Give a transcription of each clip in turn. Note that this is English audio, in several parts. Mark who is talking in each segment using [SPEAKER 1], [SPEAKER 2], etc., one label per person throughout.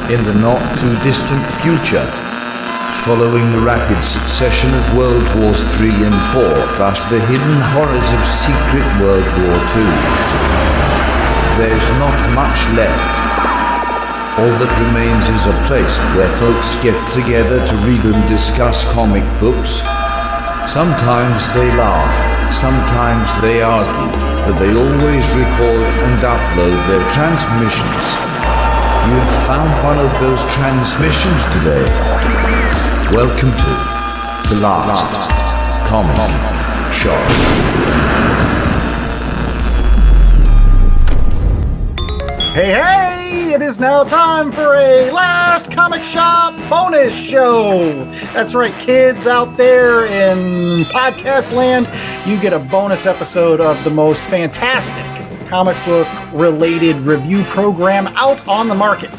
[SPEAKER 1] in the not-too-distant future, following the rapid succession of World Wars III and IV, plus the hidden horrors of secret World War II. There's not much left. All that remains is a place where folks get together to read and discuss comic books. Sometimes they laugh, sometimes they argue, but they always record and upload their transmissions. You've found one of those transmissions today. Welcome to the last comic shop.
[SPEAKER 2] Hey! It is now time for a Last Comic Shop bonus show. That's right, kids out there in podcast land, you get a bonus episode of the most fantastic comic book related review program out on the market.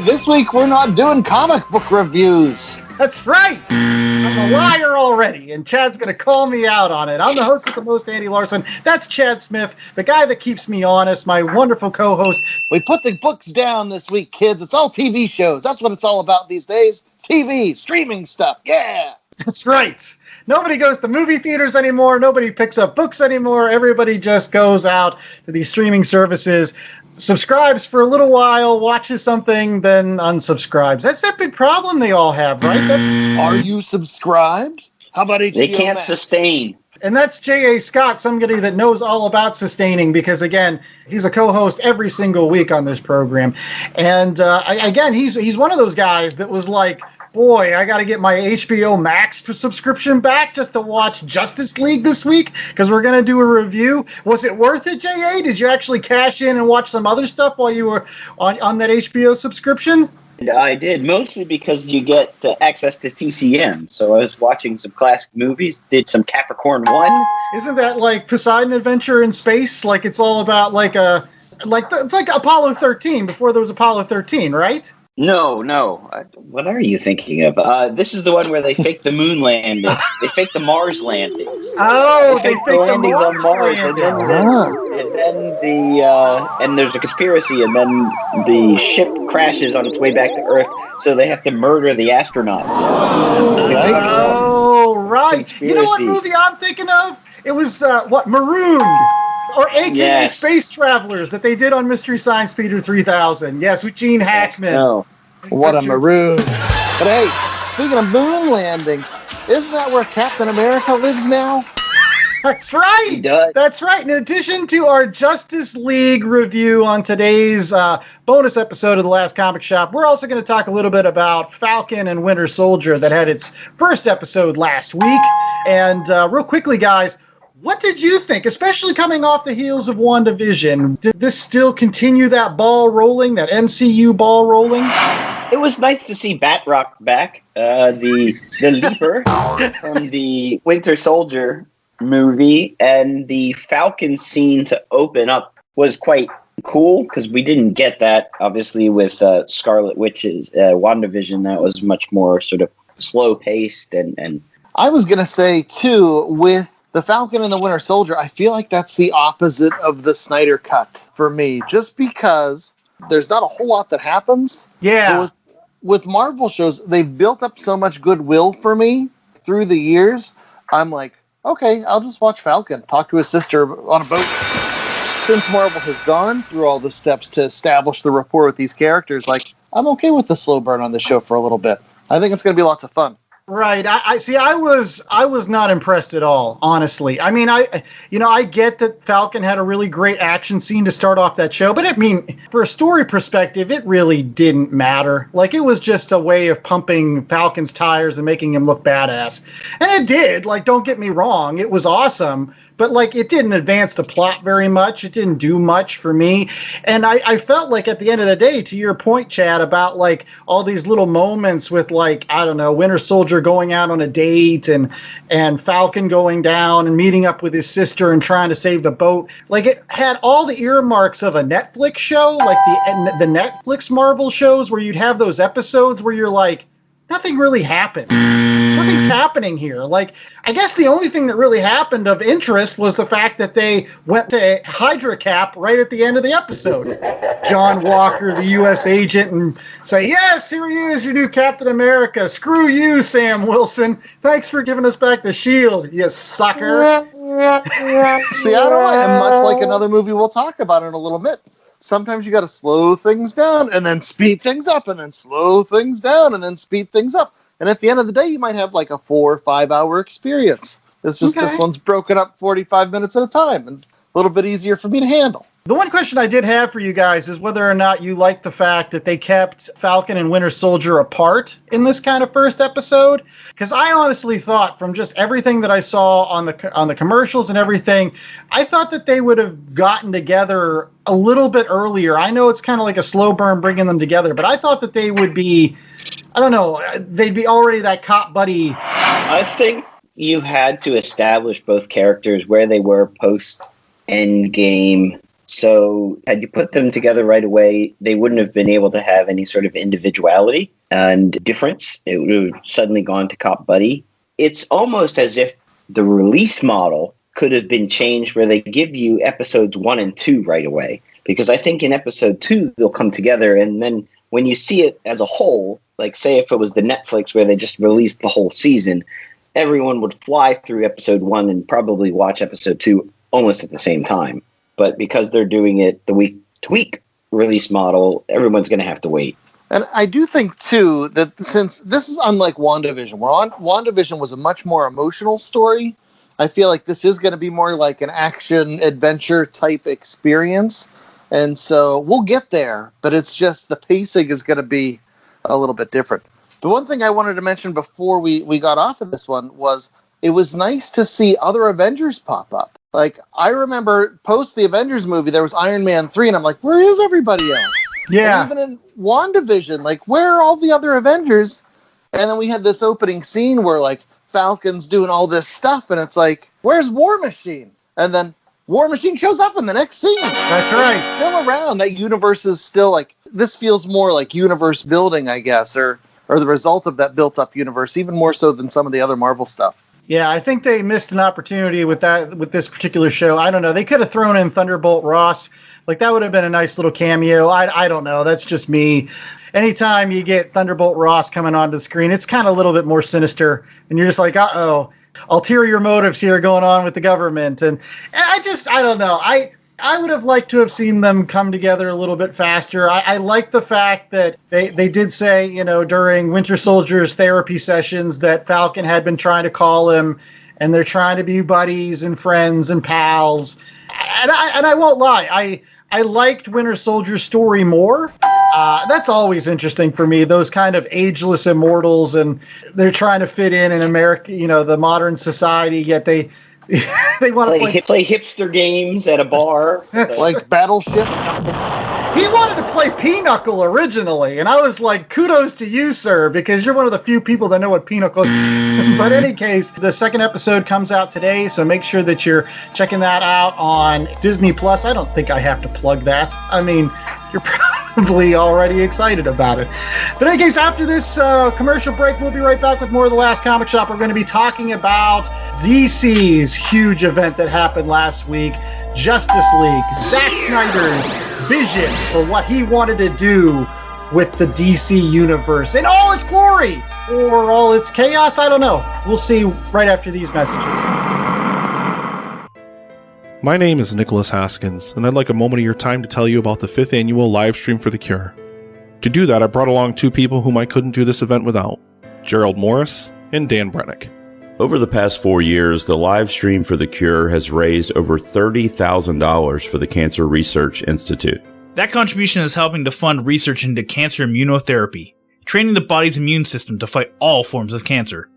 [SPEAKER 3] This week we're not doing comic book reviews.
[SPEAKER 2] That's right. I'm a liar already, and Chad's going to call me out on it. I'm the host with the most, Andy Larson. That's Chad Smith, the guy that keeps me honest, my wonderful co-host.
[SPEAKER 3] We put the books down this week, kids. It's all TV shows. That's what it's all about these days. TV, streaming stuff. Yeah.
[SPEAKER 2] That's right. Nobody goes to movie theaters anymore. Nobody picks up books anymore. Everybody just goes out to these streaming services, subscribes for a little while, watches something, then unsubscribes. That's that big problem they all have, right?
[SPEAKER 3] Are you subscribed? How about HBO
[SPEAKER 4] They can't
[SPEAKER 3] Max?
[SPEAKER 4] sustain.
[SPEAKER 2] And that's J.A. Scott, somebody that knows all about sustaining, because, again, he's a co-host every single week on this program. And, again, he's one of those guys that was like, boy, I got to get my HBO Max subscription back just to watch Justice League this week, because we're going to do a review. Was it worth it, J.A.? Did you actually cash in and watch some other stuff while you were on that HBO subscription?
[SPEAKER 4] I did, mostly because you get access to TCM. So I was watching some classic movies, did some Capricorn 1.
[SPEAKER 2] Isn't that like Poseidon Adventure in space? Like it's all about it's like Apollo 13 before there was Apollo 13, right?
[SPEAKER 4] No. What are you thinking of? This is the one where they fake the moon landing. They fake the Mars landings.
[SPEAKER 2] Oh,
[SPEAKER 4] they fake the landings on Mars, and then there's a conspiracy, and then the ship crashes on its way back to Earth, so they have to murder the astronauts.
[SPEAKER 2] Oh, right.
[SPEAKER 4] Conspiracy.
[SPEAKER 2] You know what movie I'm thinking of? It was Marooned. Or AKA
[SPEAKER 4] Yes.
[SPEAKER 2] Space Travelers that they did on Mystery Science Theater 3000. Yes, with Gene Hackman.
[SPEAKER 4] No.
[SPEAKER 3] What a maroon. But hey, speaking of moon landings, isn't that where Captain America lives now?
[SPEAKER 2] That's right.
[SPEAKER 4] He does.
[SPEAKER 2] That's right. In addition to our Justice League review on today's bonus episode of The Last Comic Shop, we're also going to talk a little bit about Falcon and Winter Soldier that had its first episode last week. And real quickly, guys, what did you think, especially coming off the heels of WandaVision? Did this still continue that ball rolling, that MCU ball rolling?
[SPEAKER 4] It was nice to see Batrock back, the leaper from the Winter Soldier movie, and the Falcon scene to open up was quite cool because we didn't get that, obviously, with Scarlet Witch's WandaVision. That was much more sort of slow-paced and
[SPEAKER 3] I was going to say, too, with the Falcon and the Winter Soldier, I feel like that's the opposite of the Snyder cut for me, just because there's not a whole lot that happens.
[SPEAKER 2] Yeah.
[SPEAKER 3] With Marvel shows, they've built up so much goodwill for me through the years. I'm like, okay, I'll just watch Falcon, talk to his sister on a boat. Since Marvel has gone through all the steps to establish the rapport with these characters, like, I'm okay with the slow burn on this show for a little bit. I think it's going to be lots of fun.
[SPEAKER 2] Right. I see. I was not impressed at all, honestly. I mean, I get that Falcon had a really great action scene to start off that show, but I mean, for a story perspective, it really didn't matter. Like, it was just a way of pumping Falcon's tires and making him look badass. And it did. Like, don't get me wrong. It was awesome. But, like, it didn't advance the plot very much. It didn't do much for me. And I felt like at the end of the day, to your point, Chad, about, like, all these little moments with, like, I don't know, Winter Soldier going out on a date and Falcon going down and meeting up with his sister and trying to save the boat. Like, it had all the earmarks of a Netflix show, like the Netflix Marvel shows where you'd have those episodes where you're like, nothing really happens. Nothing nothing's happening here. Like, I guess the only thing that really happened of interest was the fact that they went to Hydra Cap right at the end of the episode. John Walker, the U.S. agent, and say, yes, here he is, your new Captain America. Screw you, Sam Wilson. Thanks for giving us back the shield, you sucker.
[SPEAKER 3] See, I don't mind. Much like another movie we'll talk about in a little bit. Sometimes you got to slow things down and then speed things up and then slow things down and then speed things up. And at the end of the day, you might have like a 4 or 5 hour experience. It's just This one's broken up 45 minutes at a time and it's a little bit easier for me to handle.
[SPEAKER 2] The one question I did have for you guys is whether or not you like the fact that they kept Falcon and Winter Soldier apart in this kind of first episode. Because I honestly thought, from just everything that I saw on the commercials and everything, I thought that they would have gotten together a little bit earlier. I know it's kind of like a slow burn bringing them together, but I thought that they would be, I don't know, they'd be already that cop buddy.
[SPEAKER 4] I think you had to establish both characters where they were post Endgame. So had you put them together right away, they wouldn't have been able to have any sort of individuality and difference. It would have suddenly gone to cop buddy. It's almost as if the release model could have been changed where they give you episodes 1 and 2 right away. Because I think in episode 2, they'll come together. And then when you see it as a whole, like say if it was the Netflix where they just released the whole season, everyone would fly through episode 1 and probably watch episode 2 almost at the same time. But because they're doing it the week-to-week release model, everyone's going to have to wait.
[SPEAKER 3] And I do think, too, that since this is unlike WandaVision, where WandaVision was a much more emotional story, I feel like this is going to be more like an action-adventure type experience. And so we'll get there, but it's just the pacing is going to be a little bit different. The one thing I wanted to mention before we got off of this one was it was nice to see other Avengers pop up. Like, I remember post the Avengers movie, there was Iron Man 3, and I'm like, where is everybody else?
[SPEAKER 2] Yeah.
[SPEAKER 3] And even in WandaVision, like, where are all the other Avengers? And then we had this opening scene where, like, Falcon's doing all this stuff, and it's like, where's War Machine? And then War Machine shows up in the next scene.
[SPEAKER 2] That's right.
[SPEAKER 3] It's still around. That universe is still, like, this feels more like universe building, I guess, or the result of that built-up universe, even more so than some of the other Marvel stuff.
[SPEAKER 2] Yeah, I think they missed an opportunity with this particular show. I don't know. They could have thrown in Thunderbolt Ross. Like, that would have been a nice little cameo. I don't know. That's just me. Anytime you get Thunderbolt Ross coming onto the screen, it's kind of a little bit more sinister. And you're just like, uh-oh, ulterior motives here going on with the government. And I don't know. I would have liked to have seen them come together a little bit faster. I like the fact that they did say, you know, during Winter Soldier's therapy sessions that Falcon had been trying to call him, and they're trying to be buddies and friends and pals. And I won't lie, I liked Winter Soldier's story more. That's always interesting for me, those kind of ageless immortals, and they're trying to fit in America, you know, the modern society, yet they want to
[SPEAKER 4] play hipster games at a bar.
[SPEAKER 3] Like Battleship.
[SPEAKER 2] He wanted to play Pinochle originally, and I was like, kudos to you, sir, because you're one of the few people that know what Pinochle is. But in any case, the second episode comes out today, so make sure that you're checking that out on Disney Plus. I don't think I have to plug that. I mean, you're probably already excited about it. But in any case, after this commercial break, we'll be right back with more of The Last Comic Shop. We're going to be talking about DC's huge event that happened last week, Justice League, Zack Snyder's vision for what he wanted to do with the DC universe in all its glory or all its chaos. I don't know. We'll see right after these messages.
[SPEAKER 5] My name is Nicholas Haskins, and I'd like a moment of your time to tell you about the 5th annual live stream for the Cure. To do that, I brought along 2 people whom I couldn't do this event without, Gerald Morris and Dan Brennick.
[SPEAKER 6] Over the past 4 years, the live stream for the Cure has raised over $30,000 for the Cancer Research Institute.
[SPEAKER 7] That contribution is helping to fund research into cancer immunotherapy, training the body's immune system to fight all forms of cancer.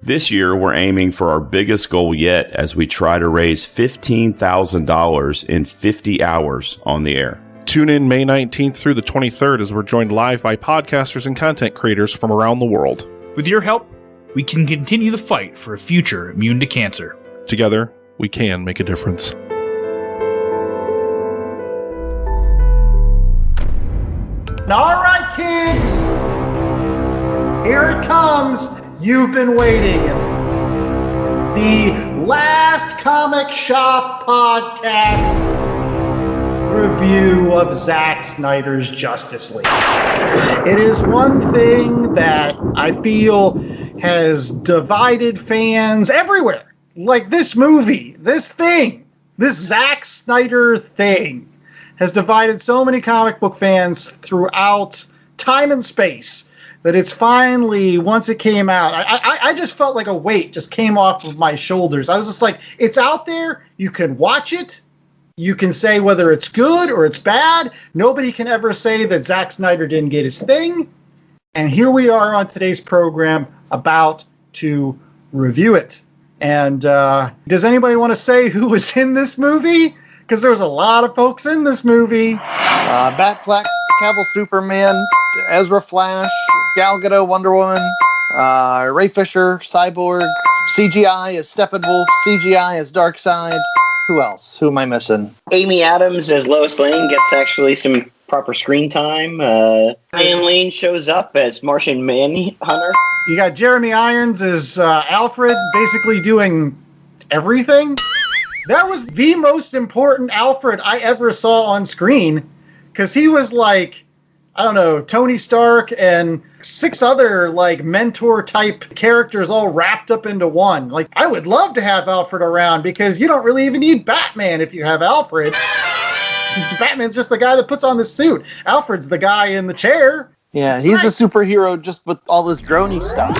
[SPEAKER 6] This year, we're aiming for our biggest goal yet as we try to raise $15,000 in 50 hours on the air.
[SPEAKER 5] Tune in May 19th through the 23rd as we're joined live by podcasters and content creators from around the world.
[SPEAKER 7] With your help, we can continue the fight for a future immune to cancer.
[SPEAKER 5] Together, we can make a difference.
[SPEAKER 2] All right, kids. Here it comes. you've been waiting. The Last Comic Shop podcast review of Zack Snyder's Justice League. It is one thing that I feel has divided fans everywhere. Like this movie, this Zack Snyder thing has divided so many comic book fans throughout time and space that it's finally, once it came out, I just felt like a weight just came off of my shoulders. I was just like, it's out there, you can watch it, you can say whether it's good or it's bad. Nobody can ever say that Zack Snyder didn't get his thing. And here we are on today's program about to review it. And does anybody want to say who was in this movie? Because there was a lot of folks in this movie.
[SPEAKER 3] Batfleck, Cavill Superman, Ezra Flash, Gal Gadot Wonder Woman, Ray Fisher, Cyborg, CGI as Steppenwolf, CGI as Darkseid. Who else? Who am I missing?
[SPEAKER 4] Amy Adams as Lois Lane gets actually some proper screen time. Ian Lane shows up as Martian Manhunter.
[SPEAKER 2] You got Jeremy Irons as Alfred, basically doing everything. That was the most important Alfred I ever saw on screen, because he was like, I don't know, Tony Stark and 6 other like mentor type characters all wrapped up into one. Like, I would love to have Alfred around, because you don't really even need Batman if you have Alfred. Batman's just the guy that puts on the suit. Alfred's the guy in the chair.
[SPEAKER 3] Yeah, he's a superhero just with all this droney stuff.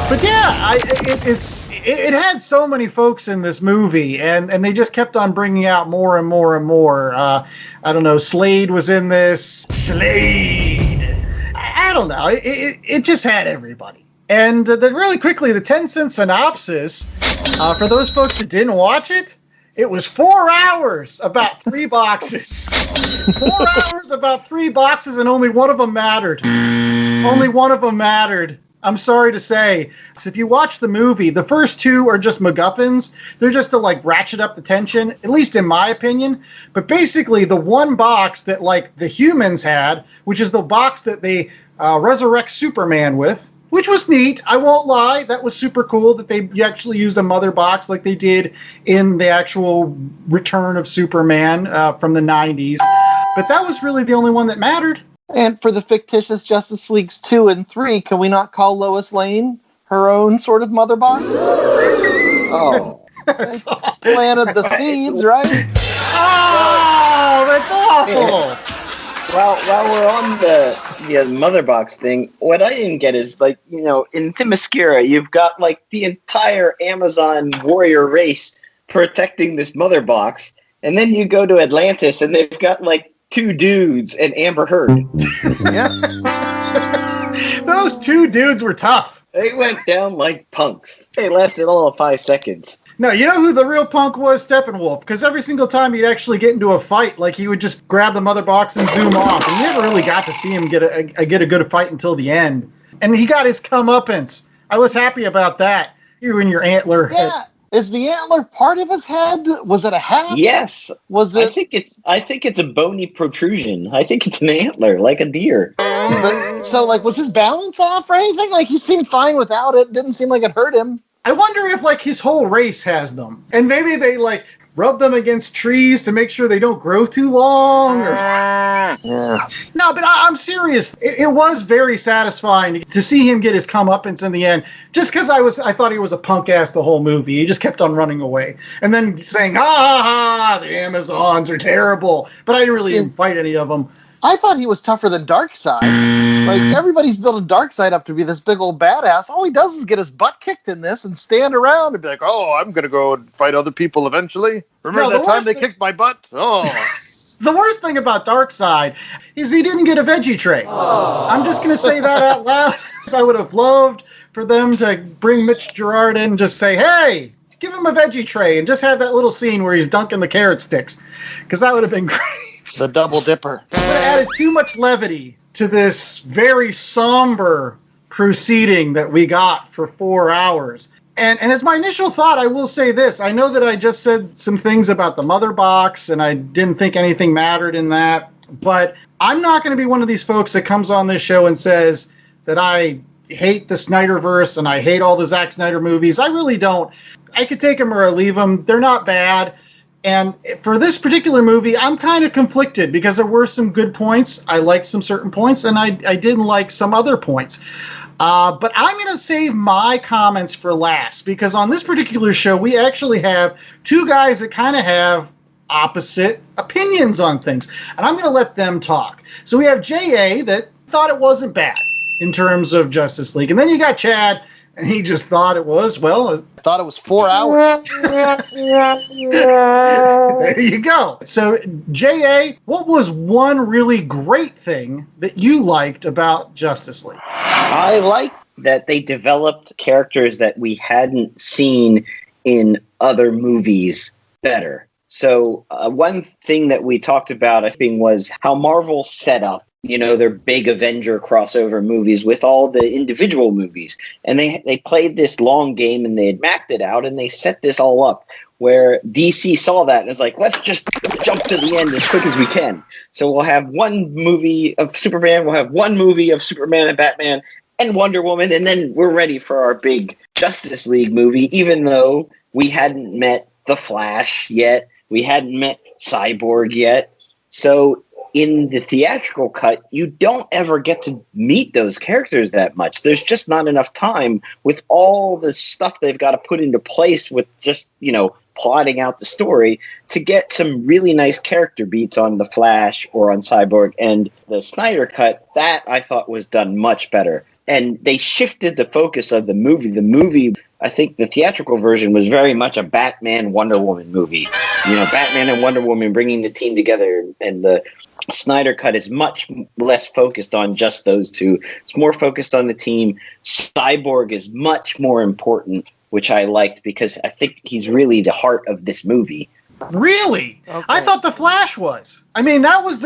[SPEAKER 2] But yeah, it had so many folks in this movie, and they just kept on bringing out more and more and more. I don't know, Slade was in this. Slade! I don't know. It just had everybody. And then really quickly, the 10-cent synopsis, for those folks that didn't watch it, it was 4 hours, about 3 boxes. 4 hours, about 3 boxes, and only one of them mattered. Only one of them mattered. I'm sorry to say. So if you watch the movie, the first 2 are just MacGuffins. They're just to like ratchet up the tension, at least in my opinion. But basically, the one box that like the humans had, which is the box that they resurrect Superman with, which was neat. I won't lie. That was super cool that they actually used a mother box like they did in the actual Return of Superman from the 90s. But that was really the only one that mattered.
[SPEAKER 3] And for the fictitious Justice Leagues 2 and 3, can we not call Lois Lane her own sort of mother box?
[SPEAKER 4] Oh.
[SPEAKER 3] Planted the seeds, right?
[SPEAKER 2] Oh, that's awful.
[SPEAKER 4] Well, while we're on the mother box thing, what I didn't get is, like, you know, in Themyscira, you've got, like, the entire Amazon warrior race protecting this mother box, and then you go to Atlantis, and they've got, like, 2 dudes and Amber Heard.
[SPEAKER 3] Yeah.
[SPEAKER 2] Those 2 dudes were tough.
[SPEAKER 4] They went down like punks. They lasted all of 5 seconds.
[SPEAKER 2] No, you know who the real punk was? Steppenwolf. Because every single time he'd actually get into a fight, like he would just grab the mother box and zoom off. And you never really got to see him get a good fight until the end. And he got his comeuppance. I was happy about that. You and your antler.
[SPEAKER 3] Yeah. Is the antler part of his head? Was it a hat?
[SPEAKER 4] Yes.
[SPEAKER 3] Was it?
[SPEAKER 4] I think it's a bony protrusion. I think it's an antler, like a deer.
[SPEAKER 3] So, like, was his balance off or anything? Like, he seemed fine without it. Didn't seem like it hurt him.
[SPEAKER 2] I wonder if, like, his whole race has them. And maybe they, like, rub them against trees to make sure they don't grow too long. Or...
[SPEAKER 3] Yeah.
[SPEAKER 2] No, but I'm serious. It was very satisfying to see him get his comeuppance in the end. Just because I thought he was a punk ass the whole movie. He just kept on running away. And then saying, ha ha ha, the Amazons are terrible. But I didn't really even fight any of them.
[SPEAKER 3] I thought he was tougher than Darkseid. Like, everybody's building Darkseid up to be this big old badass. All he does is get his butt kicked in this and stand around and be like, oh, I'm going to go and fight other people eventually. Remember that time they kicked my butt? Oh.
[SPEAKER 2] The worst thing about Darkseid is he didn't get a veggie tray. Oh. I'm just going to say that out loud. I would have loved for them to bring Mitch Gerard in and just say, hey, give him a veggie tray, and just have that little scene where he's dunking the carrot sticks. Because that would have been great.
[SPEAKER 3] The double dipper.
[SPEAKER 2] It would have added too much levity to this very somber proceeding that we got for 4 hours. And as my initial thought, I will say this. I know that I just said some things about the mother box, and I didn't think anything mattered in that. But I'm not going to be one of these folks that comes on this show and says that I hate the Snyderverse and I hate all the Zack Snyder movies. I really don't. I could take them or I leave them. They're not bad. And for this particular movie, I'm kind of conflicted because there were some good points. I liked some certain points, and I didn't like some other points. But I'm going to save my comments for last because on this particular show, we actually have two guys that kind of have opposite opinions on things. And I'm going to let them talk. So we have J.A. that thought it wasn't bad in terms of Justice League. And then you got Chad, and he just thought it was, well...
[SPEAKER 3] I thought it was 4 hours.
[SPEAKER 2] There you go. So, J.A., what was one really great thing that you liked about Justice League?
[SPEAKER 4] I like that they developed characters that we hadn't seen in other movies better. So, one thing that we talked about, I think, was how Marvel set up their big Avenger crossover movies with all the individual movies. And they played this long game and they had mapped it out and they set this all up where DC saw that and was like, let's just jump to the end as quick as we can. So we'll have one movie of Superman, we'll have one movie of Superman and Batman and Wonder Woman, and then we're ready for our big Justice League movie, even though we hadn't met The Flash yet, we hadn't met Cyborg yet. So in the theatrical cut, you don't ever get to meet those characters that much. There's just not enough time with all the stuff they've got to put into place with just, plotting out the story to get some really nice character beats on The Flash or on Cyborg. And the Snyder cut, that I thought was done much better. And they shifted the focus of the movie. The movie, I think the theatrical version was very much a Batman Wonder Woman movie. Batman and Wonder Woman bringing the team together, and the Snyder cut is much less focused on just those two. It's more focused on the team. Cyborg is much more important, which I liked because I think he's really the heart of this movie.
[SPEAKER 2] Really?
[SPEAKER 3] Okay.
[SPEAKER 2] I thought The Flash was. I mean, that was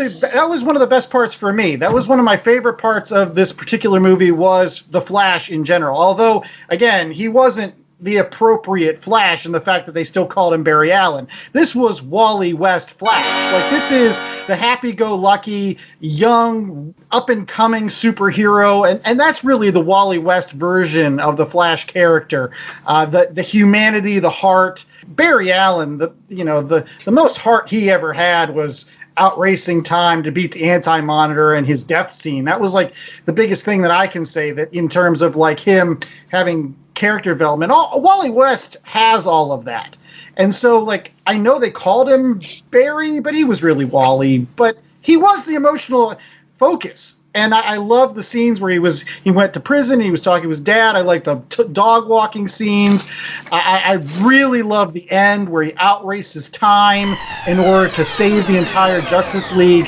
[SPEAKER 2] one of the best parts for me. That was one of my favorite parts of this particular movie was The Flash in general. Although, again, he wasn't the appropriate Flash in the fact that they still called him Barry Allen. This was Wally West Flash. Like, this is the happy-go-lucky, young, up-and-coming superhero, and that's really the Wally West version of the Flash character. The humanity, the heart. Barry Allen, the most heart he ever had was out racing time to beat the Anti-Monitor and his death scene. That was like the biggest thing that I can say that in terms of like him having character development. Wally West has all of that. And so like I know they called him Barry, but he was really Wally, but he was the emotional focus. And I love the scenes where he went to prison and he was talking to his dad. I like the dog walking scenes. I really love the end where he outraces time in order to save the entire Justice League.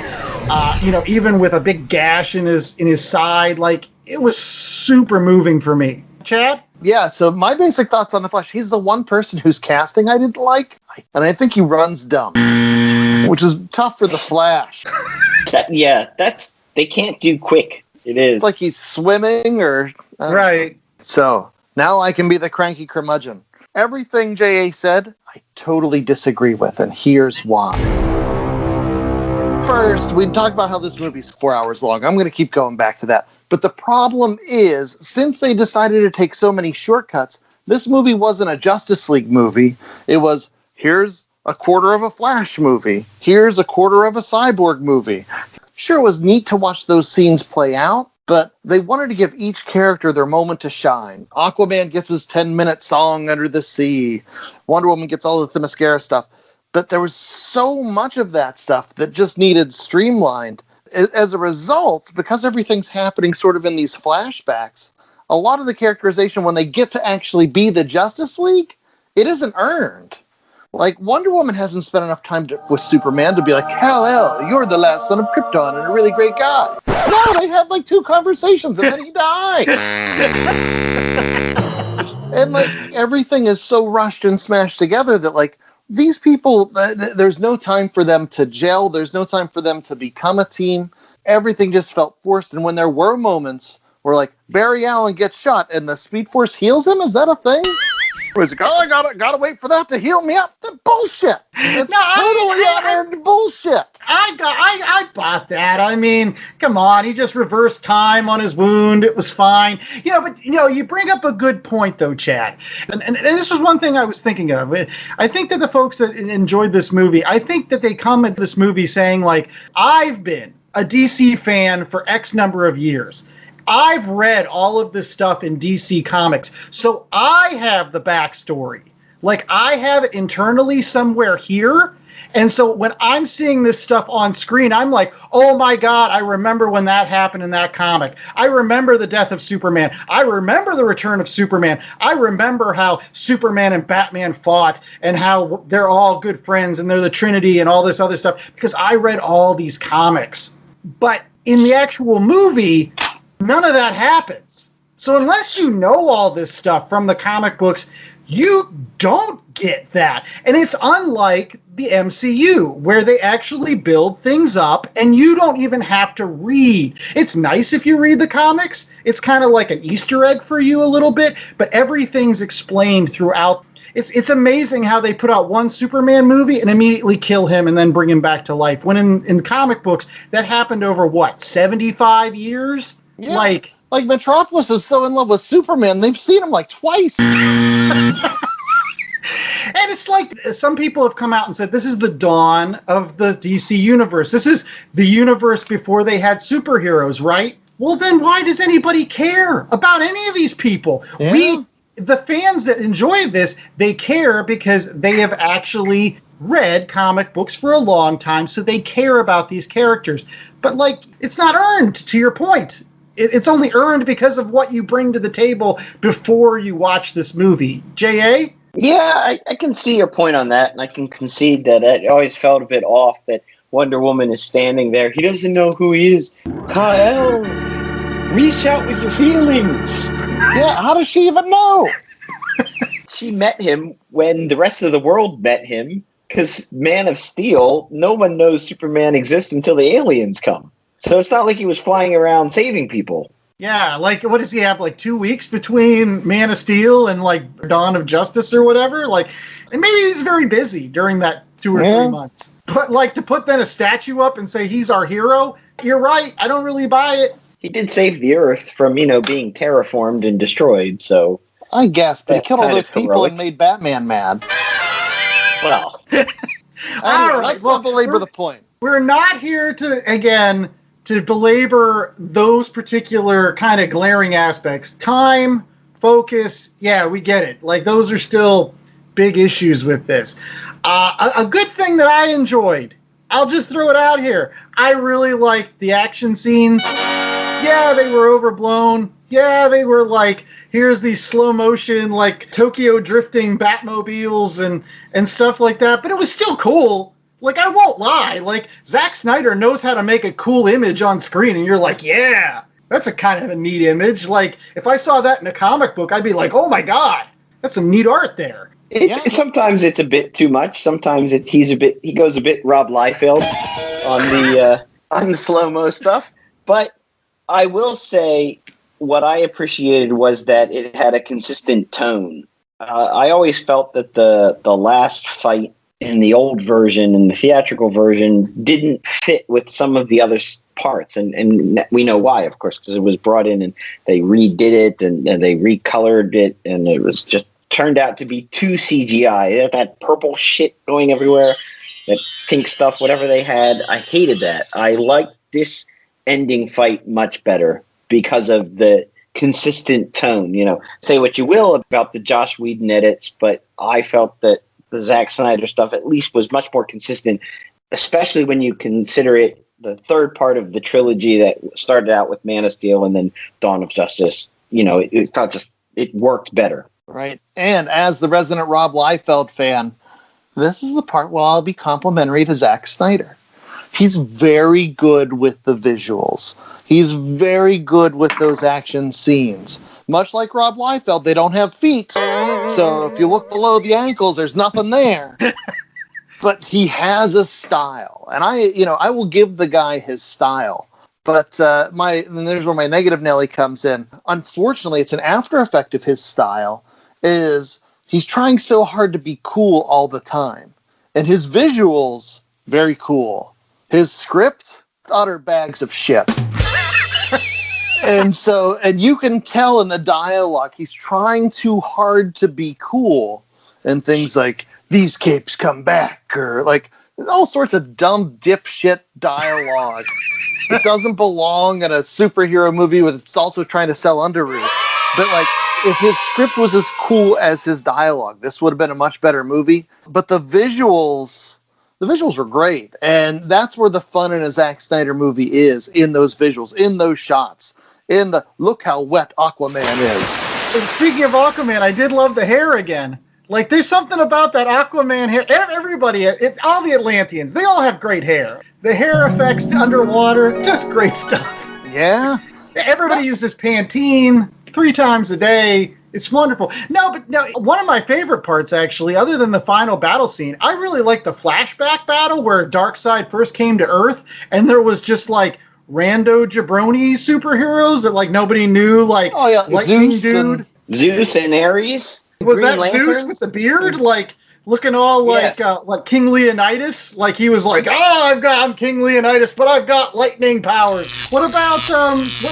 [SPEAKER 2] Even with a big gash in his side, like it was super moving for me. Chad?
[SPEAKER 3] Yeah, so my basic thoughts on The Flash, he's the one person whose casting I didn't like, and I think he runs dumb, which is tough for The Flash.
[SPEAKER 4] They can't do quick. It is.
[SPEAKER 3] It's like he's swimming or...
[SPEAKER 2] Right.
[SPEAKER 3] So, now I can be the cranky curmudgeon. Everything J.A. said, I totally disagree with, and here's why. First, we talked about how this movie's 4 hours long. I'm going to keep going back to that. But the problem is, since they decided to take so many shortcuts, this movie wasn't a Justice League movie. It was, here's a quarter of a Flash movie. Here's a quarter of a Cyborg movie. Sure, it was neat to watch those scenes play out, but they wanted to give each character their moment to shine. Aquaman gets his 10-minute song Under the Sea. Wonder Woman gets all the Themyscira stuff. But there was so much of that stuff that just needed streamlined. As a result, because everything's happening sort of in these flashbacks, a lot of the characterization when they get to actually be the Justice League, it isn't earned. Like, Wonder Woman hasn't spent enough time with Superman to be like, Kal-El, you're the last son of Krypton and a really great guy. No, they had like 2 conversations and then he died. And like, everything is so rushed and smashed together that like, these people, there's no time for them to gel. There's no time for them to become a team. Everything just felt forced. And when there were moments where like Barry Allen gets shot and the Speed Force heals him, is that a thing? Was like, oh, I gotta wait for that to heal me up. That bullshit. It's totally unearned bullshit.
[SPEAKER 2] I bought that. I mean, come on, he just reversed time on his wound. It was fine. But you bring up a good point though, Chad. And this was one thing I was thinking of. I think that the folks that enjoyed this movie, I think that they come at this movie saying like, I've been a DC fan for X number of years. I've read all of this stuff in DC Comics, so I have the backstory. Like, I have it internally somewhere here, and so when I'm seeing this stuff on screen, I'm like, oh my God, I remember when that happened in that comic. I remember the death of Superman. I remember the return of Superman. I remember how Superman and Batman fought and how they're all good friends and they're the Trinity and all this other stuff, because I read all these comics. But in the actual movie, none of that happens. So unless you know all this stuff from the comic books, you don't get that. And it's unlike the MCU, where they actually build things up and you don't even have to read. It's nice if you read the comics. It's kind of like an Easter egg for you a little bit, but everything's explained throughout. It's amazing how they put out one Superman movie and immediately kill him and then bring him back to life. When in comic books, that happened over, 75 years?
[SPEAKER 3] Yeah. Like Metropolis is so in love with Superman, they've seen him like twice.
[SPEAKER 2] And it's like some people have come out and said this is the dawn of the DC universe. This is the universe before they had superheroes, right? Well, then why does anybody care about any of these people?
[SPEAKER 3] Yeah.
[SPEAKER 2] The fans that enjoy this, they care because they have actually read comic books for a long time, so they care about these characters. But, it's not earned, to your point. It's only earned because of what you bring to the table before you watch this movie. J.A.?
[SPEAKER 4] Yeah, I can see your point on that, and I can concede that it always felt a bit off that Wonder Woman is standing there. He doesn't know who he is. Kyle, reach out with your feelings.
[SPEAKER 3] Yeah, how does she even know?
[SPEAKER 4] She met him when the rest of the world met him, because Man of Steel, no one knows Superman exists until the aliens come. So it's not like he was flying around saving people.
[SPEAKER 2] Yeah, what does he have, 2 weeks between Man of Steel and, Dawn of Justice or whatever? And maybe he's very busy during that 2 or 3 months. But, to put then a statue up and say he's our hero, you're right, I don't really buy it.
[SPEAKER 4] He did save the Earth from, being terraformed and destroyed, so...
[SPEAKER 3] I guess, but he killed all those people and made Batman mad.
[SPEAKER 4] Well...
[SPEAKER 2] All right,
[SPEAKER 3] let's not belabor the point.
[SPEAKER 2] We're not here to belabor those particular kind of glaring aspects. Time, focus, yeah, we get it. Those are still big issues with this. A good thing that I enjoyed, I'll just throw it out here. I really liked the action scenes. Yeah, they were overblown. Yeah, they were here's these slow motion, Tokyo drifting Batmobiles and stuff like that. But it was still cool. I won't lie. Zack Snyder knows how to make a cool image on screen, and you're like, yeah, that's a kind of a neat image. If I saw that in a comic book, I'd be like, oh my God, that's some neat art there.
[SPEAKER 4] Sometimes it's a bit too much. Sometimes he goes a bit Rob Liefeld on the slow-mo stuff. But I will say what I appreciated was that it had a consistent tone. I always felt that the last fight in the old version and the theatrical version didn't fit with some of the other parts. And we know why, of course, because it was brought in and they redid it and they recolored it. And it was just turned out to be too CGI. That purple shit going everywhere, that pink stuff, whatever they had. I hated that. I liked this ending fight much better because of the consistent tone. Say what you will about the Joss Whedon edits, but I felt that the Zack Snyder stuff at least was much more consistent, especially when you consider it the third part of the trilogy that started out with Man of Steel and then Dawn of Justice. It worked better.
[SPEAKER 3] Right. And as the resident Rob Liefeld fan, this is the part where I'll be complimentary to Zack Snyder. He's very good with the visuals. He's very good with those action scenes. Much like Rob Liefeld, they don't have feet. So if you look below the ankles, there's nothing there. But he has a style. And I will give the guy his style. But there's where my negative Nelly comes in. Unfortunately, it's an after effect of his style is he's trying so hard to be cool all the time. And his visuals, very cool. His script, utter bags of shit. And you can tell in the dialogue, he's trying too hard to be cool. And things like, these capes come back, or like all sorts of dumb dipshit dialogue. It doesn't belong in a superhero movie with it's also trying to sell underoos. But like, if his script was as cool as his dialogue, this would have been a much better movie. But the visuals were great. And that's where the fun in a Zack Snyder movie is, in those visuals, in those shots, in the look how wet Aquaman is.
[SPEAKER 2] And speaking of Aquaman, I did love the hair again. Like, there's something about that Aquaman hair. Everybody, all the Atlanteans, they all have great hair. The hair effects underwater, just great stuff.
[SPEAKER 3] Yeah.
[SPEAKER 2] Everybody uses Pantene 3 times a day. It's wonderful. No, one of my favorite parts, actually, other than the final battle scene, I really like the flashback battle where Darkseid first came to Earth, and there was just, like, rando jabroni superheroes that, like, nobody knew, like, Lightning Dude.
[SPEAKER 4] Zeus and Ares?
[SPEAKER 2] Was
[SPEAKER 4] Green
[SPEAKER 2] that
[SPEAKER 4] Lanterns?
[SPEAKER 2] Zeus with the beard? Like, looking all like like King Leonidas? Like, he was like, I'm King Leonidas, but I've got lightning powers. What about,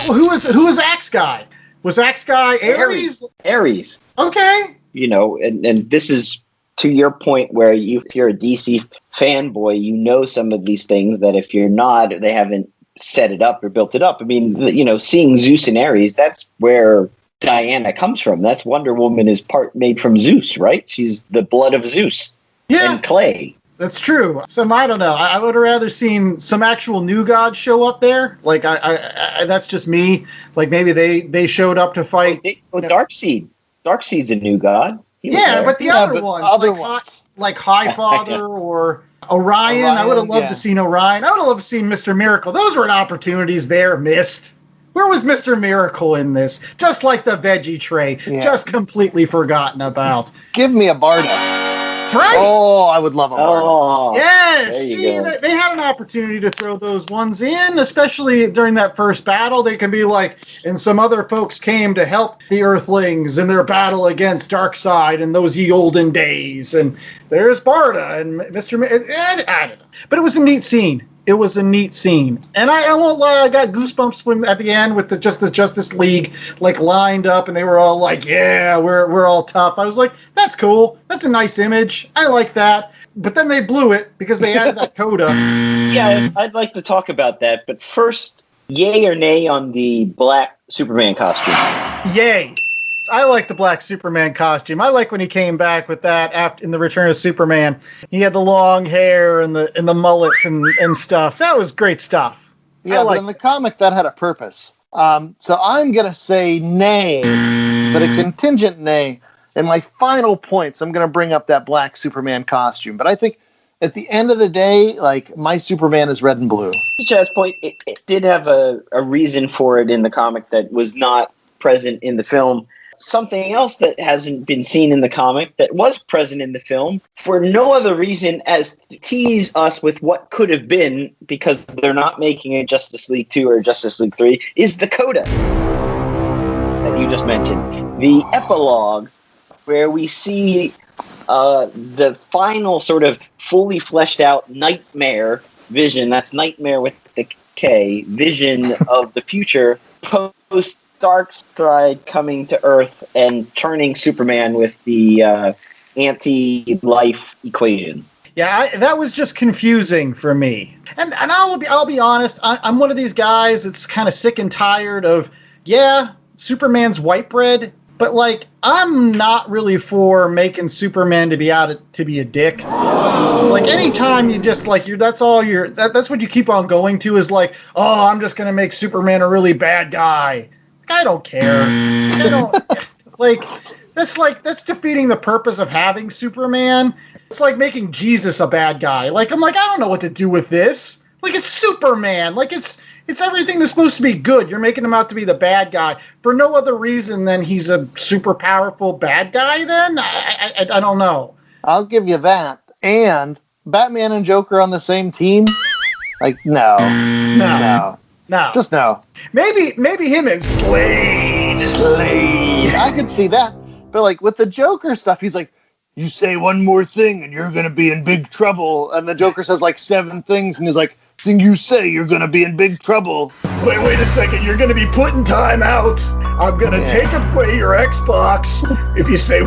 [SPEAKER 2] who was Axe Guy? Was Axe Guy Ares?
[SPEAKER 4] Ares.
[SPEAKER 2] Okay.
[SPEAKER 4] You know, and this is to your point where if you're a DC fanboy, you know some of these things that if you're not, they haven't set it up or built it up. I mean, you know, seeing Zeus and Ares, that's where Diana comes from. That's Wonder Woman is part made from Zeus, right? She's the blood of Zeus and clay.
[SPEAKER 2] That's true. So I don't know. I would have rather seen some actual new gods show up there. Like I that's just me. Like maybe they showed up to fight.
[SPEAKER 4] Darkseid. Darkseid's a new god.
[SPEAKER 2] But the other ones, like High Father or Orion. I would have loved to seen Orion. I would have loved to seen Mr. Miracle. Those were opportunities there missed. Where was Mr. Miracle in this? Just like the veggie tray. Yeah. Just completely forgotten about.
[SPEAKER 3] Give me a Barda.
[SPEAKER 2] That's right.
[SPEAKER 3] Oh, I would love a Barda.
[SPEAKER 2] Oh, yes. See, they had an opportunity to throw those ones in, especially during that first battle. They can be like, and some other folks came to help the Earthlings in their battle against Darkseid in those ye olden days. And there's Barda and Mr. I don't know. But it was a neat scene. It was a neat scene. And I won't lie, I got goosebumps when at the end with the Justice League like lined up and they were all like, yeah, we're all tough. I was like, that's cool. That's a nice image. I like that. But then they blew it because they added that coda.
[SPEAKER 4] Yeah, I'd like to talk about that. But first, yay or nay on the black Superman costume?
[SPEAKER 2] Yay. I like the black Superman costume. I like when he came back with that after in the Return of Superman. He had the long hair and the mullet and stuff. That was great stuff.
[SPEAKER 3] Yeah, but in the comic that had a purpose. So I'm gonna say nay, but a contingent nay. In my final points, I'm gonna bring up that black Superman costume. But I think at the end of the day, like, my Superman is red and blue.
[SPEAKER 4] To Chad's point, it did have a reason for it in the comic that was not present in the film. Something else that hasn't been seen in the comic that was present in the film for no other reason as to tease us with what could have been, because they're not making a Justice League 2 or Justice League 3, is the coda that you just mentioned. The epilogue where we see the final sort of fully fleshed out nightmare vision, that's nightmare with the K, vision of the future post Darkseid coming to Earth and turning Superman with the anti-life equation.
[SPEAKER 2] Yeah, that was just confusing for me. And I'll be honest, I'm one of these guys that's kind of sick and tired of, Superman's white bread, but like I'm not really for making Superman to be a dick. Like anytime you just like that's what you keep on going to is like, oh, I'm just gonna make Superman a really bad guy. I don't care. I don't that's defeating the purpose of having Superman. It's like making Jesus a bad guy. Like I'm like, I don't know what to do with this. Like it's Superman. Like it's everything that's supposed to be good. You're making him out to be the bad guy for no other reason than he's a super powerful bad guy. Then I don't know.
[SPEAKER 3] I'll give you that. And Batman and Joker on the same team? Like no. Just no.
[SPEAKER 2] Maybe him and Slade.
[SPEAKER 3] I could see that. But like with the Joker stuff, he's like, you say one more thing and you're going to be in big trouble. And the Joker says like 7 things and he's like, thing you say, you're going to be in big trouble.
[SPEAKER 2] Wait a second. You're going to be put in time out. I'm going to take away your Xbox if you say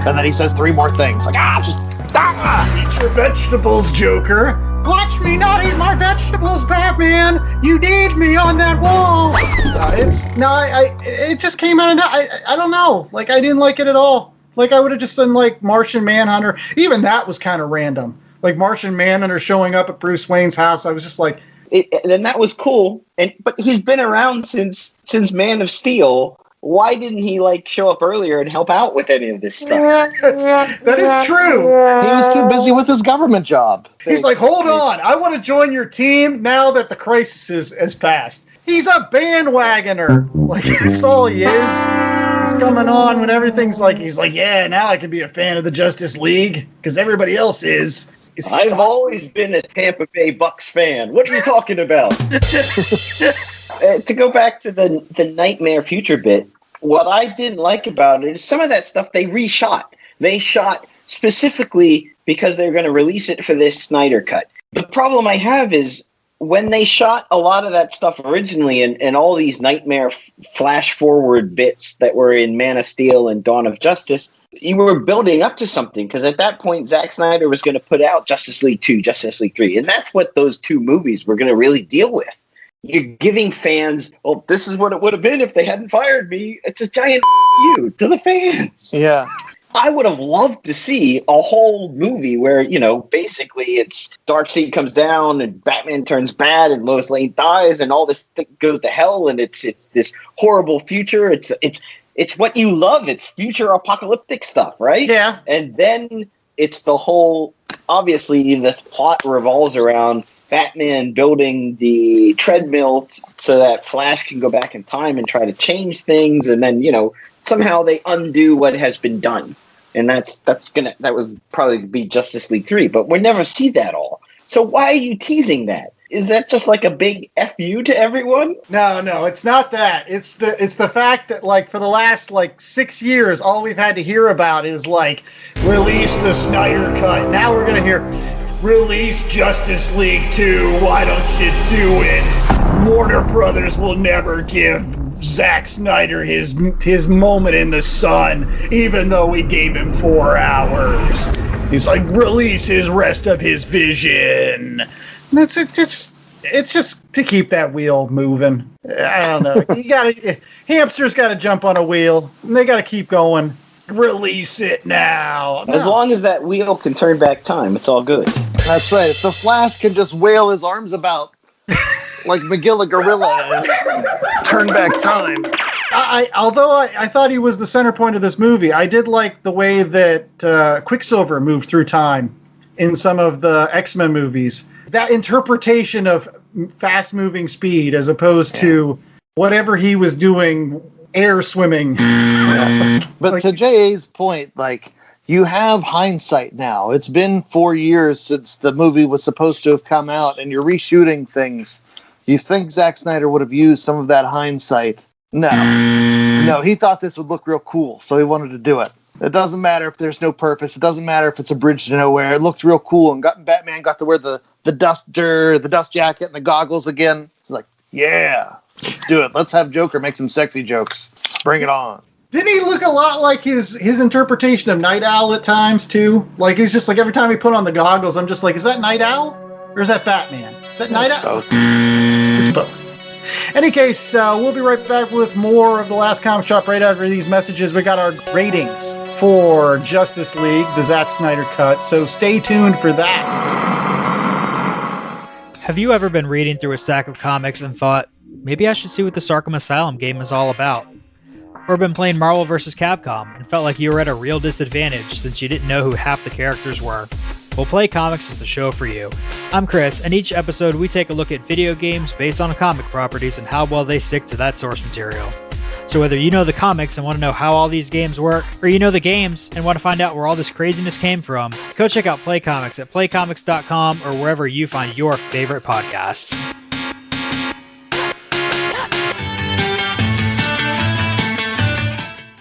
[SPEAKER 3] And then he says 3 more things. Like,
[SPEAKER 2] eat your vegetables, Joker. Watch me not eat my vegetables, Batman. You need me on that wall. It just came out of I don't know. Like, I didn't like it at all. Like, I would have just done, like, Martian Manhunter. Even that was kind of random. Like, Martian Manhunter showing up at Bruce Wayne's house. I was just like...
[SPEAKER 4] And that was cool. But he's been around since Man of Steel. Why didn't he, like, show up earlier and help out with any of this stuff?
[SPEAKER 2] That is true.
[SPEAKER 3] He was too busy with his government job.
[SPEAKER 2] He's like, hold on. I want to join your team now that the crisis has passed. He's a bandwagoner. Like, that's all he is. He's coming on when everything's like, he's like, yeah, now I can be a fan of the Justice League because everybody else is.
[SPEAKER 4] I've always been a Tampa Bay Bucks fan. What are you talking about? To go back to the Nightmare Future bit, what I didn't like about it is some of that stuff they reshot. They shot specifically because they're going to release it for this Snyder cut. The problem I have is when they shot a lot of that stuff originally and all these Nightmare flash forward bits that were in Man of Steel and Dawn of Justice, you were building up to something because at that point Zack Snyder was going to put out Justice League 2, Justice League 3, and that's what those 2 movies were going to really deal with. You're giving fans, well, this is what it would have been if they hadn't fired me. It's a giant you to the fans.
[SPEAKER 3] Yeah.
[SPEAKER 4] I would have loved to see a whole movie where, basically it's Darkseid comes down and Batman turns bad and Lois Lane dies and all this thing goes to hell and it's this horrible future. It's what you love. It's future apocalyptic stuff, right?
[SPEAKER 2] Yeah.
[SPEAKER 4] And then it's the whole, obviously the plot revolves around Batman building the treadmill so that Flash can go back in time and try to change things. And then, somehow they undo what has been done. And that would probably be Justice League 3, but we'll never see that all. So why are you teasing that? Is that just like a big FU to everyone?
[SPEAKER 2] No, it's not that. It's the fact that, like, for the last, 6 years, all we've had to hear about is, release the Snyder Cut. Now we're going to hear, release Justice League 2. Why don't you do it? Warner Brothers will never give Zack Snyder his moment in the sun, even though we gave him 4 hours. He's like, release his rest of his vision. And it's just to keep that wheel moving. I don't know. Hamster's got to jump on a wheel, and they got to keep going. Release it now.
[SPEAKER 4] As long as that wheel can turn back time, it's all good.
[SPEAKER 3] That's right. If the Flash can just wail his arms about like Magilla Gorilla and turn back time.
[SPEAKER 2] Although I thought he was the center point of this movie, I did like the way that Quicksilver moved through time in some of the X-Men movies. That interpretation of fast-moving speed as opposed to whatever he was doing, air swimming.
[SPEAKER 3] But to J.A.'s point, you have hindsight now. It's been 4 years since the movie was supposed to have come out, and you're reshooting things. You think Zack Snyder would have used some of that hindsight? No, he thought this would look real cool, so he wanted to do it. It doesn't matter if there's no purpose. It doesn't matter if it's a bridge to nowhere. It looked real cool, and Batman got to wear the dust jacket and the goggles again. It's like, yeah, let's do it. Let's have Joker make some sexy jokes. Let's bring it on.
[SPEAKER 2] Didn't he look a lot like his interpretation of Night Owl at times, too? Like, he's just like, every time he put on the goggles, I'm just like, is that Night Owl? Or is that Batman? Is that Night Owl?
[SPEAKER 3] Both.
[SPEAKER 2] It's both. Any case, we'll be right back with more of The Last Comic Shop right after these messages. We got our ratings for Justice League, the Zack Snyder cut, so stay tuned for that.
[SPEAKER 8] Have you ever been reading through a stack of comics and thought, maybe I should see what this Arkham Asylum game is all about? Or been playing Marvel vs. Capcom and felt like you were at a real disadvantage since you didn't know who half the characters were? Well, Play Comics is the show for you. I'm Chris, and each episode we take a look at video games based on comic properties and how well they stick to that source material. So whether you know the comics and want to know how all these games work, or you know the games and want to find out where all this craziness came from, go check out Play Comics at playcomics.com or wherever you find your favorite podcasts.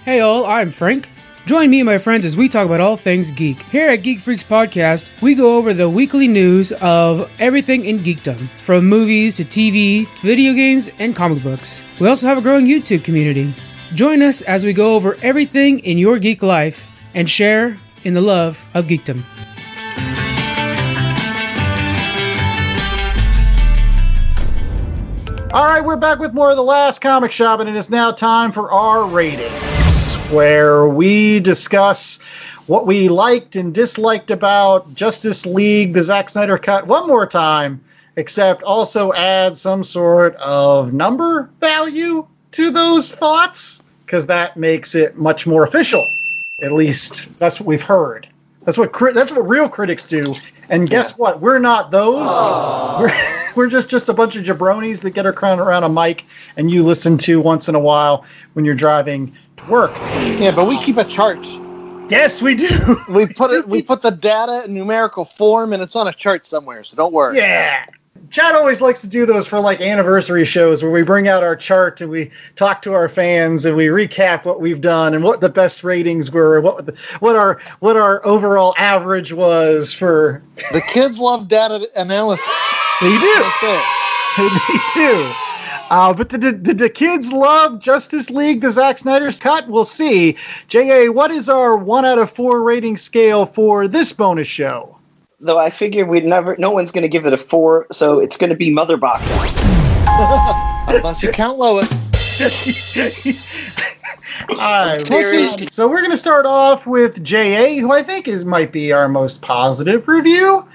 [SPEAKER 9] Hey all, I'm Frank. Join me and my friends as we talk about all things geek. Here at Geek Freaks Podcast, we go over the weekly news of everything in geekdom, from movies to TV, to video games, and comic books. We also have a growing YouTube community. Join us as we go over everything in your geek life and share in the love of geekdom.
[SPEAKER 2] All right, we're back with more of The Last Comic Shop, and it is now time for our ratings, where we discuss what we liked and disliked about Justice League, the Zack Snyder cut, one more time, except also add some sort of number value to those thoughts, because that makes it much more official. At least that's what we've heard. That's what real critics do. And guess what? We're not those. We're just a bunch of jabronis that get around a mic and you listen to once in a while when you're driving to work.
[SPEAKER 3] Yeah, but we keep a chart.
[SPEAKER 2] Yes, we do.
[SPEAKER 3] We put the data in numerical form, and it's on a chart somewhere, so don't worry.
[SPEAKER 2] Yeah. Chad always likes to do those for like anniversary shows where we bring out our chart and we talk to our fans and we recap what we've done and what the best ratings were, what our overall average was for.
[SPEAKER 3] The kids love data analysis.
[SPEAKER 2] They do.
[SPEAKER 3] That's it.
[SPEAKER 2] They do. But did the kids love Justice League, the Zack Snyder's cut? We'll see. J.A., what is our 1 out of 4 rating scale for this bonus show?
[SPEAKER 4] Though I figure no one's going to give it a 4, so it's going to be mother boxes.
[SPEAKER 3] Unless you count Lois.
[SPEAKER 2] All right, so we're going to start off with J.A., who I think might be our most positive review.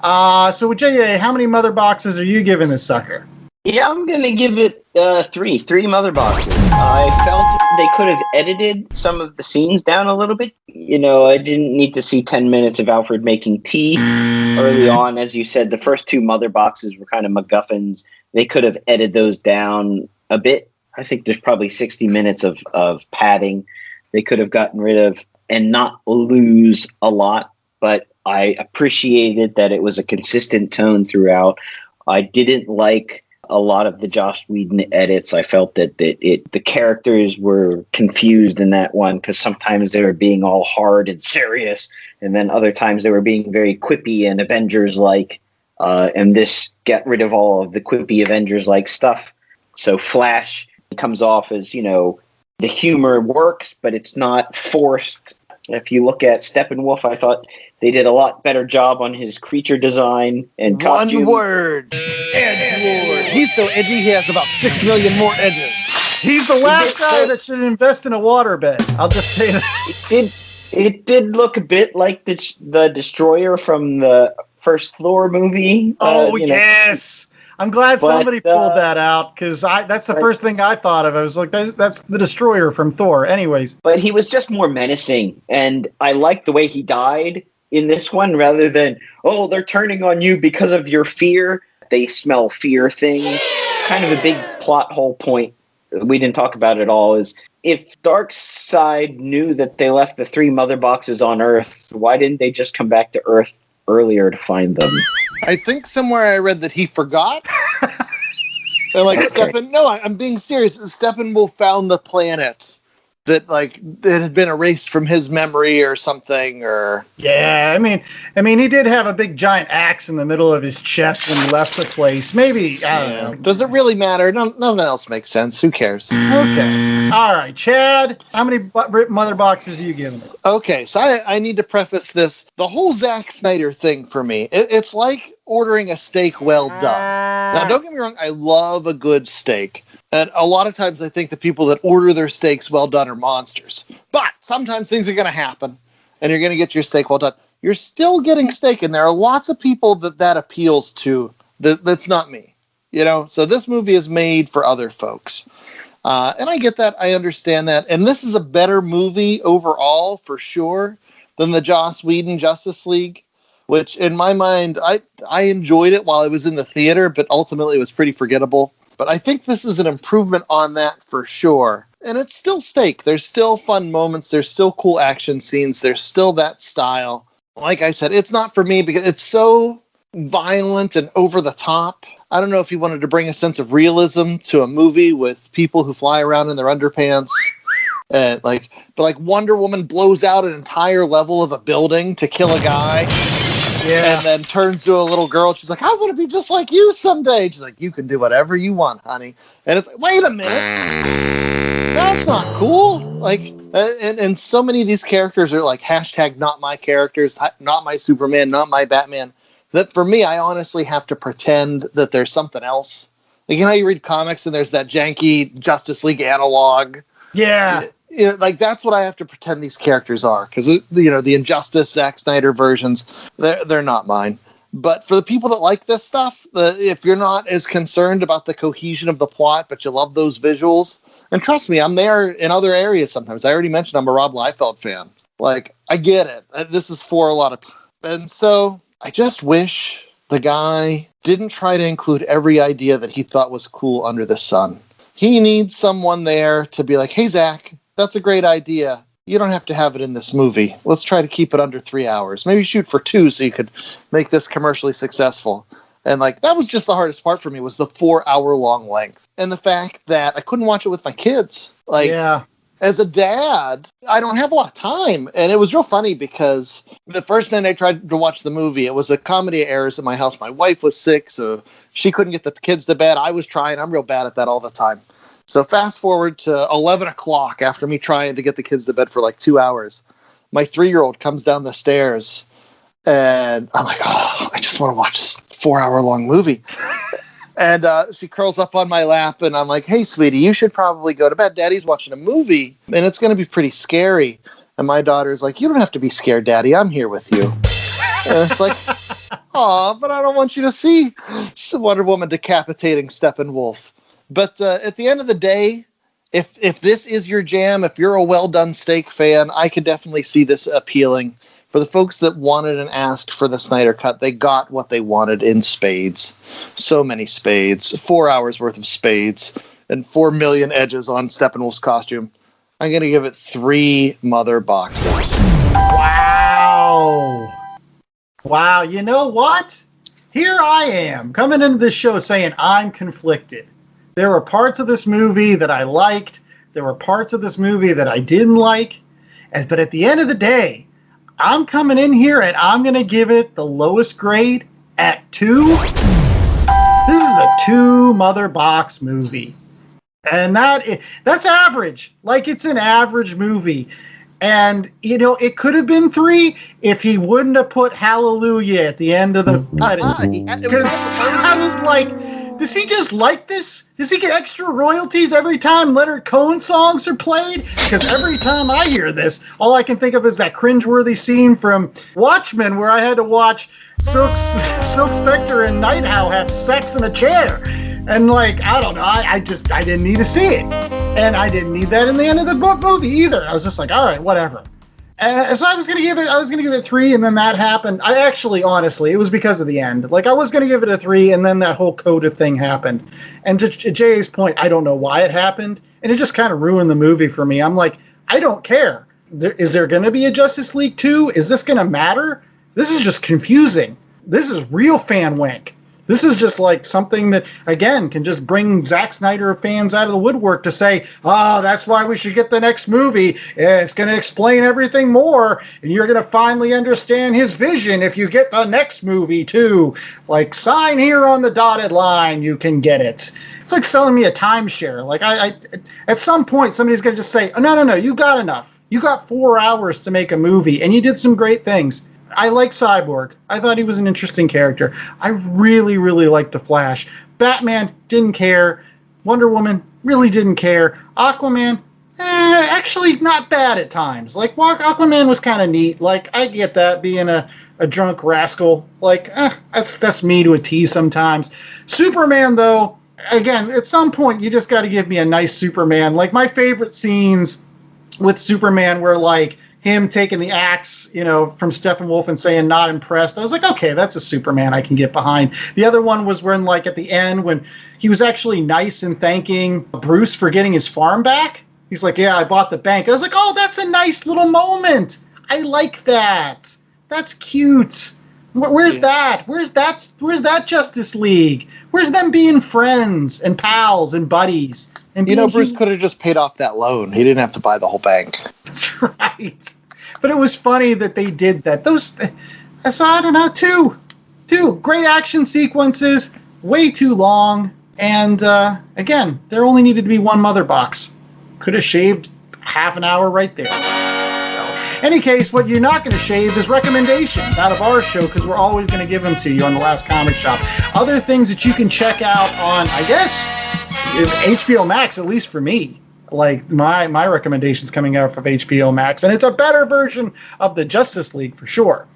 [SPEAKER 2] So with J.A., how many mother boxes are you giving this sucker?
[SPEAKER 4] Yeah, I'm going to give it 3 mother boxes. I felt they could have edited some of the scenes down a little bit. You know, I didn't need to see 10 minutes of Alfred making tea early on. As you said, the first 2 mother boxes were kind of MacGuffins. They could have edited those down a bit. I think there's probably 60 minutes of padding they could have gotten rid of and not lose a lot. But I appreciated that it was a consistent tone throughout. I didn't like a lot of the Joss Whedon edits. I felt that the characters were confused in that one because sometimes they were being all hard and serious, and then other times they were being very quippy and Avengers-like. And this got rid of all of the quippy Avengers-like stuff. So Flash comes off as, you know, the humor works, but it's not forced. If you look at Steppenwolf, I thought they did a lot better job on his creature design and costume.
[SPEAKER 3] One word. Edgelord. He's so edgy, he has about 6 million more edges.
[SPEAKER 2] He's the last guy that should invest in a waterbed. I'll just say that.
[SPEAKER 4] It did look a bit like the Destroyer from the first Thor movie.
[SPEAKER 2] Yes. I'm glad somebody pulled that out because that's the first thing I thought of. I was like, that's the Destroyer from Thor. Anyways.
[SPEAKER 4] But he was just more menacing, and I liked the way he died in this one rather than, oh, they're turning on you because of your fear. They smell fear thing. Kind of a big plot hole point we didn't talk about at all is if Darkseid knew that they left the 3 mother boxes on Earth, why didn't they just come back to Earth earlier to find them?
[SPEAKER 3] I think somewhere I read that he forgot. And I'm being serious. Steppenwolf found the planet that it had been erased from his memory or something, or
[SPEAKER 2] yeah. I mean, he did have a big giant axe in the middle of his chest when he left the place. Maybe I don't know.
[SPEAKER 3] Does it really matter? Nothing else makes sense. Who cares?
[SPEAKER 2] Okay. All right, Chad. How many mother boxes are you giving it?
[SPEAKER 3] Okay, so I need to preface this. The whole Zack Snyder thing for me, it's like ordering a steak well done. Now, don't get me wrong. I love a good steak. And a lot of times I think the people that order their steaks well done are monsters. But sometimes things are going to happen, and you're going to get your steak well done. You're still getting steak, and there are lots of people that appeals to. That's not me. You know, so this movie is made for other folks. And I get that. I understand that. And this is a better movie overall, for sure, than the Joss Whedon Justice League, which in my mind, I enjoyed it while I was in the theater, but ultimately it was pretty forgettable. But I think this is an improvement on that for sure. And it's still steak. There's still fun moments. There's still cool action scenes. There's still that style. Like I said, it's not for me because it's so violent and over the top. I don't know if you wanted to bring a sense of realism to a movie with people who fly around in their underpants. But Wonder Woman blows out an entire level of a building to kill a guy. Yeah. And then turns to a little girl. She's like, I want to be just like you someday. She's like, you can do whatever you want, honey. And it's like, wait a minute. That's not cool. And so many of these characters are like hashtag not my characters, not my Superman, not my Batman. That for me, I honestly have to pretend that there's something else. Like, you know, you read comics and there's that janky Justice League analog.
[SPEAKER 2] Yeah.
[SPEAKER 3] That's what I have to pretend these characters are, because the Injustice Zack Snyder versions, they're not mine. But for the people that like this stuff, if you're not as concerned about the cohesion of the plot, but you love those visuals, and trust me, I'm there in other areas sometimes. I already mentioned I'm a Rob Liefeld fan. Like, I get it. This is for a lot of people. And so I just wish the guy didn't try to include every idea that he thought was cool under the sun. He needs someone there to be like, hey, Zach, that's a great idea. You don't have to have it in this movie. Let's try to keep it under 3 hours. Maybe shoot for 2 so you could make this commercially successful. And that was just the hardest part for me, was the 4-hour-long length. And the fact that I couldn't watch it with my kids. As a dad, I don't have a lot of time. And it was real funny because the first night I tried to watch the movie, it was a comedy of errors in my house. My wife was sick, so she couldn't get the kids to bed. I was trying. I'm real bad at that all the time. So fast forward to 11 o'clock after me trying to get the kids to bed for 2 hours. My 3-year-old comes down the stairs and I'm like, oh, I just want to watch this 4-hour-long movie. And she curls up on my lap and I'm like, hey, sweetie, you should probably go to bed. Daddy's watching a movie and it's going to be pretty scary. And my daughter's like, you don't have to be scared, Daddy. I'm here with you. And it's like, aw, but I don't want you to see Wonder Woman decapitating Steppenwolf. But at the end of the day, if this is your jam, if you're a well-done steak fan, I could definitely see this appealing. For the folks that wanted and asked for the Snyder Cut, they got what they wanted in spades. So many spades. 4 hours worth of spades. And 4 million edges on Steppenwolf's costume. I'm going to give it 3 mother boxes.
[SPEAKER 2] Wow. Wow, you know what? Here I am, coming into this show saying I'm conflicted. There were parts of this movie that I liked. There were parts of this movie that I didn't like. But at the end of the day, I'm coming in here and I'm going to give it the lowest grade at 2. This is a 2 mother box movie. And that's average. It's an average movie. And, it could have been 3 if he wouldn't have put hallelujah at the end of the credits. Because I was like, does he just like this? Does he get extra royalties every time Leonard Cohen songs are played? Because every time I hear this, all I can think of is that cringeworthy scene from Watchmen where I had to watch Silk Spectre and Night Owl have sex in a chair. And I don't know, I didn't need to see it. And I didn't need that in the end of the movie either. I was just like, all right, whatever. So I was gonna give it 3, and then that happened. I actually, honestly, it was because of the end. I was gonna give it a 3, and then that whole Coda thing happened. And to Jay's point, I don't know why it happened, and it just kind of ruined the movie for me. I'm like, I don't care. Is there gonna be a Justice League 2? Is this gonna matter? This is just confusing. This is real fan wank. This is just something that, again, can just bring Zack Snyder fans out of the woodwork to say, oh, that's why we should get the next movie. It's going to explain everything more, and you're going to finally understand his vision if you get the next movie, too. Sign here on the dotted line, you can get it. It's like selling me a timeshare. At some point, somebody's going to just say, oh, no, you got enough. You got 4 hours to make a movie, and you did some great things. I like Cyborg. I thought he was an interesting character. I really, really liked The Flash. Batman, didn't care. Wonder Woman, really didn't care. Aquaman, actually not bad at times. Aquaman was kind of neat. I get that, being a drunk rascal. That's me to a T sometimes. Superman, though, again, at some point, you just got to give me a nice Superman. My favorite scenes with Superman were, him taking the axe, from Steppenwolf and saying not impressed. I was like, okay, that's a Superman I can get behind. The other one was when, at the end, when he was actually nice and thanking Bruce for getting his farm back. He's like, yeah, I bought the bank. I was like, oh, that's a nice little moment. I like that. That's cute. Where's that? Where's that Justice League? Where's them being friends and pals and buddies? And
[SPEAKER 3] Bruce could have just paid off that loan. He didn't have to buy the whole bank.
[SPEAKER 2] That's right. But it was funny that they did that. So I don't know, two great action sequences, way too long. And again, there only needed to be one mother box. Could have shaved half an hour right there. So, any case, what you're not going to shave is recommendations out of our show, because we're always going to give them to you on the Last Comic Shop. Other things that you can check out on, I guess, HBO Max, at least for me. Like my recommendations coming out from HBO Max, and it's a better version of the Justice League for sure.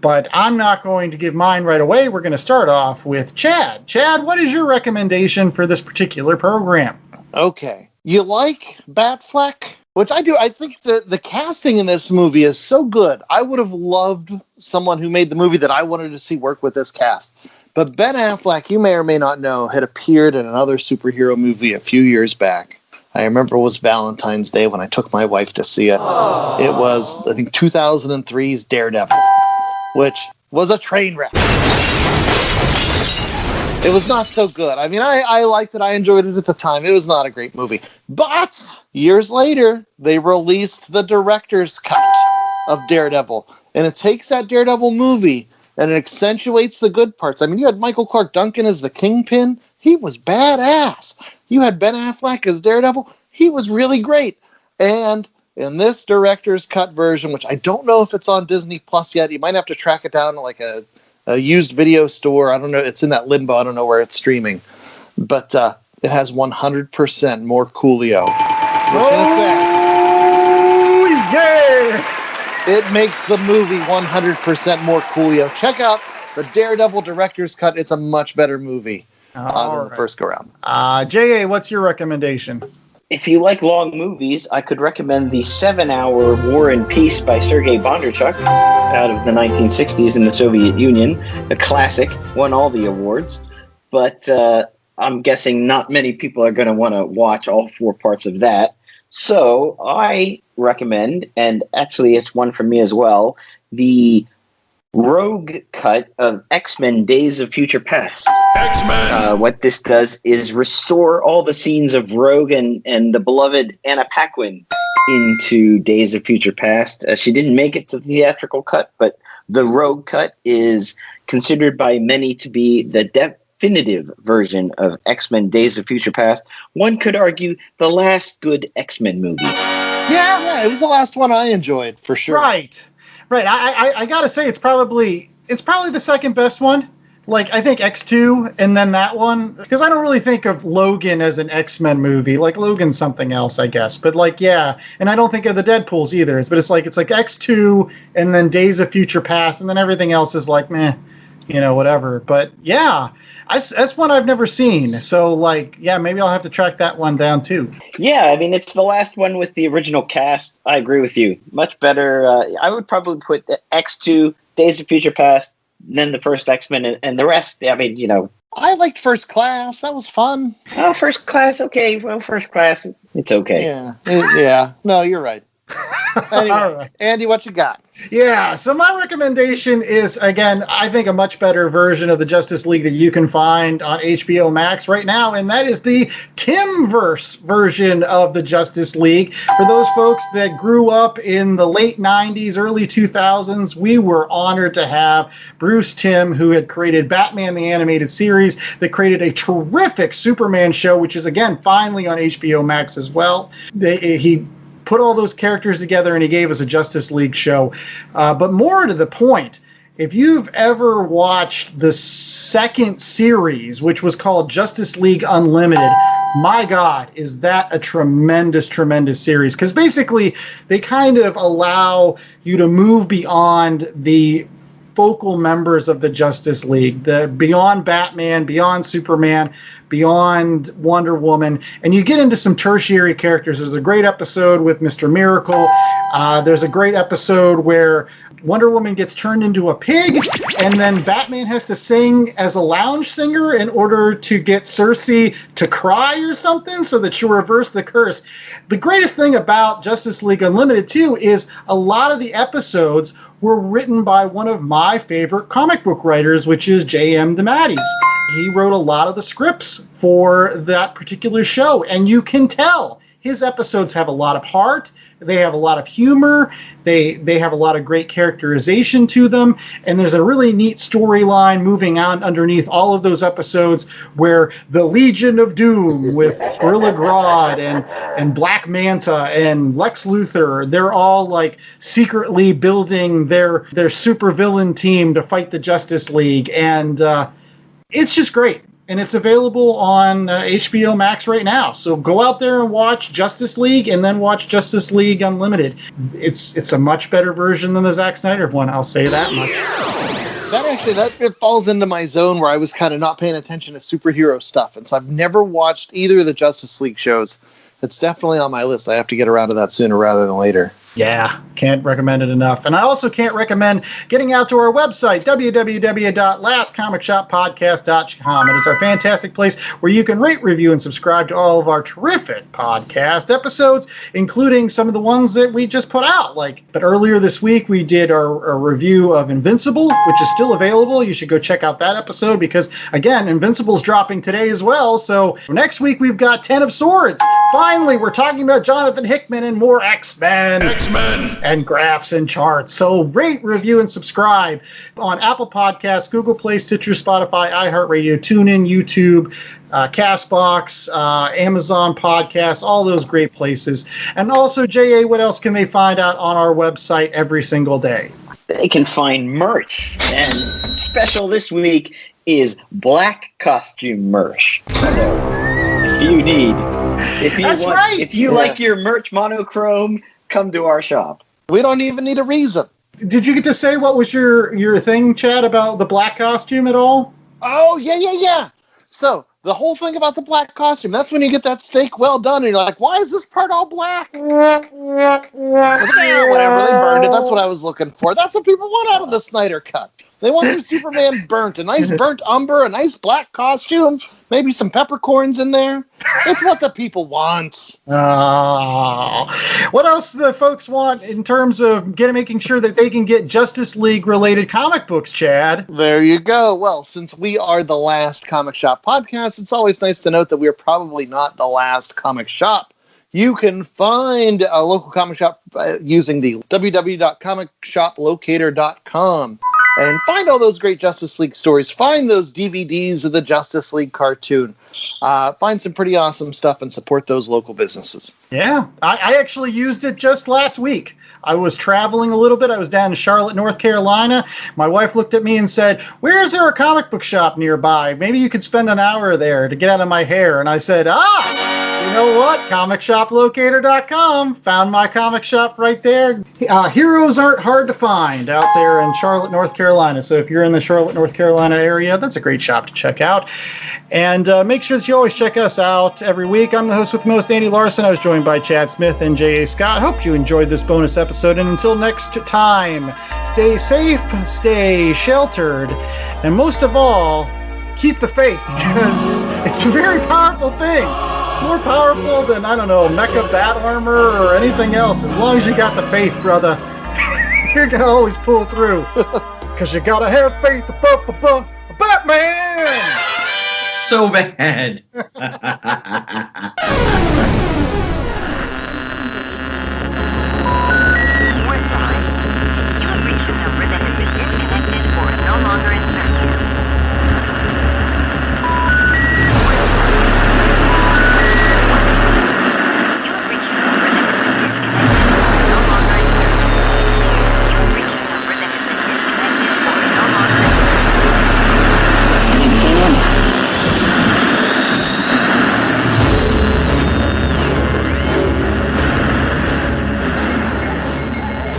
[SPEAKER 2] But I'm not going to give mine right away. We're going to start off with Chad. Chad, what is your recommendation for this particular program?
[SPEAKER 3] Okay. You like Batfleck? Which I do. I think the casting in this movie is so good. I would have loved someone who made the movie that I wanted to see work with this cast. But Ben Affleck, you may or may not know, had appeared in another superhero movie a few years back. I remember it was Valentine's Day when I took my wife to see it. Aww. It was, I think, 2003's Daredevil, which was a train wreck. It was not so good. I mean, I liked it. I enjoyed it at the time. It was not a great movie. But years later, they released the director's cut of Daredevil. And it takes that Daredevil movie and it accentuates the good parts. I mean, you had Michael Clark Duncan as the Kingpin. He was badass. You had Ben Affleck as Daredevil. He was really great. And in this director's cut version, which I don't know if it's on Disney Plus yet, you might have to track it down like a used video store. I don't know. It's in that limbo. I don't know where it's streaming. But it has 100% more Coolio.
[SPEAKER 2] Yeah!
[SPEAKER 3] It makes the movie 100% more Coolio. Check out the Daredevil director's cut. It's a much better movie than the first go-round.
[SPEAKER 2] J.A., what's your recommendation?
[SPEAKER 4] If you like long movies, I could recommend the 7-hour War and Peace by Sergei Bondarchuk out of the 1960s in the Soviet Union. A classic, won all the awards. But I'm guessing not many people are going to want to watch all 4 parts of that. So I recommend, and actually it's one for me as well, the Rogue cut of X-Men Days of Future Past. X-Men! What this does is restore all the scenes of Rogue and the beloved Anna Paquin into Days of Future Past. She didn't make it to the theatrical cut, but the Rogue cut is considered by many to be the definitive version of X-Men Days of Future Past. One could argue the last good X-Men movie.
[SPEAKER 2] Yeah,
[SPEAKER 3] it was the last one I enjoyed, for sure.
[SPEAKER 2] Right. I gotta say it's probably the second best one. Like, I think X2 and then that one, because I don't really think of Logan as an X-Men movie. Like, Logan's something else, I guess. But like, yeah, and I don't think of the Deadpools either. But it's like X2 and then Days of Future Past, and then everything else is like meh, whatever. But yeah, that's one I've never seen. So like, yeah, maybe I'll have to track that one down too.
[SPEAKER 4] Yeah, I mean, it's the last one with the original cast. I agree with you. Much better. I would probably put X2, Days of Future Past, then the first X-Men, and the rest. I mean,
[SPEAKER 3] I liked First Class. That was fun.
[SPEAKER 4] Oh, First Class. Okay. Well, First Class, it's okay.
[SPEAKER 3] Yeah. No, you're right. Anyway,
[SPEAKER 2] Right.
[SPEAKER 3] Andy, what you got?
[SPEAKER 2] Yeah, so my recommendation is, again, I think a much better version of the Justice League that you can find on HBO Max right now, and that is the Timverse version of the Justice League. For those folks that grew up in the late 90s, early 2000s, we were honored to have Bruce Timm, who had created Batman the Animated Series, that created a terrific Superman show, which is, again, finally on HBO Max as well. He put all those characters together and he gave us a Justice League show. But more to the point, if you've ever watched the second series, which was called Justice League Unlimited, my God, is that a tremendous, tremendous series. Because basically they kind of allow you to move beyond the focal members of the Justice League, beyond Batman, beyond Superman, beyond Wonder Woman, and you get into some tertiary characters. There's a great episode with Mr. Miracle. There's a great episode where Wonder Woman gets turned into a pig, and then Batman has to sing as a lounge singer in order to get Cersei to cry or something so that she'll reverse the curse. The greatest thing about Justice League Unlimited, too, is a lot of the episodes were written by one of my favorite comic book writers, which is J.M. DeMatteis. He wrote a lot of the scripts for that particular show, and you can tell his episodes have a lot of heart. They have a lot of humor. They have a lot of great characterization to them. And there's a really neat storyline moving on underneath all of those episodes where the Legion of Doom with Gorilla Grodd and Black Manta and Lex Luthor, they're all like secretly building their supervillain team to fight the Justice League. And it's just great. And it's available on HBO Max right now. So go out there and watch Justice League and then watch Justice League Unlimited. It's a much better version than the Zack Snyder one, I'll say that much.
[SPEAKER 3] That falls into my zone where I was kind of not paying attention to superhero stuff. And so I've never watched either of the Justice League shows. It's definitely on my list. I have to get around to that sooner rather than later.
[SPEAKER 2] Yeah, can't recommend it enough. And I also can't recommend getting out to our website, www.lastcomicshoppodcast.com. It is our fantastic place where you can rate, review, and subscribe to all of our terrific podcast episodes, including some of the ones that we just put out. But earlier this week, we did our review of Invincible, which is still available. You should go check out that episode because, again, Invincible's dropping today as well. So next week, we've got 10 of Swords. Finally, we're talking about Jonathan Hickman and more X-Men. And graphs and charts. So rate, review, and subscribe on Apple Podcasts, Google Play, Stitcher, Spotify, iHeartRadio, TuneIn, YouTube, CastBox, Amazon Podcasts, all those great places. And also, J.A., what else can they find out on our website every single day?
[SPEAKER 4] They can find merch. And special this week is black costume merch. So if you like your merch monochrome, come to our shop.
[SPEAKER 3] We don't even need a reason.
[SPEAKER 2] Did you get to say what was your thing, Chad, about the black costume at all?
[SPEAKER 3] Oh, yeah. So, the whole thing about the black costume, that's when you get that steak well done, and you're like, why is this part all black? Whatever, they burned it. That's what I was looking for. That's what people want out of the Snyder Cut. They want their Superman burnt. A nice burnt umber, a nice black costume, maybe some peppercorns in there. It's what the people want.
[SPEAKER 2] What else do the folks want in terms of making sure that they can get Justice League-related comic books, Chad?
[SPEAKER 3] There you go. Well, since we are the last Comic Shop podcast, it's always nice to note that we are probably not the last comic shop. You can find a local comic shop using the www.comicshoplocator.com and find all those great Justice League stories. Find those DVDs of the Justice League cartoon. Find some pretty awesome stuff and support those local businesses.
[SPEAKER 2] Yeah, I actually used it just last week. I was traveling a little bit. I was down in Charlotte, North Carolina. My wife looked at me and said, "Where is there a comic book shop nearby? Maybe you could spend an hour there to get out of my hair." And I said, you know what? ComicShopLocator.com. Found my comic shop right there. Heroes aren't hard to find out there in Charlotte, North Carolina. So if you're in the Charlotte, North Carolina area, that's a great shop to check out. And make sure that you always check us out every week. I'm the host with the most, Andy Larson. I was joined by Chad Smith and J.A. Scott. Hope you enjoyed this bonus episode. And until next time, stay safe, stay sheltered, and most of all, keep the faith, because it's a very powerful thing. More powerful than, I don't know, mecha bat armor or anything else. As long as you got the faith, brother, you're going to always pull through. Because you got to have faith above Batman!
[SPEAKER 10] So bad.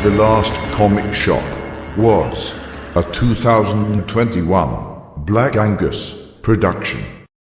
[SPEAKER 1] The Last Comic Shop was a 2021 Black Angus production.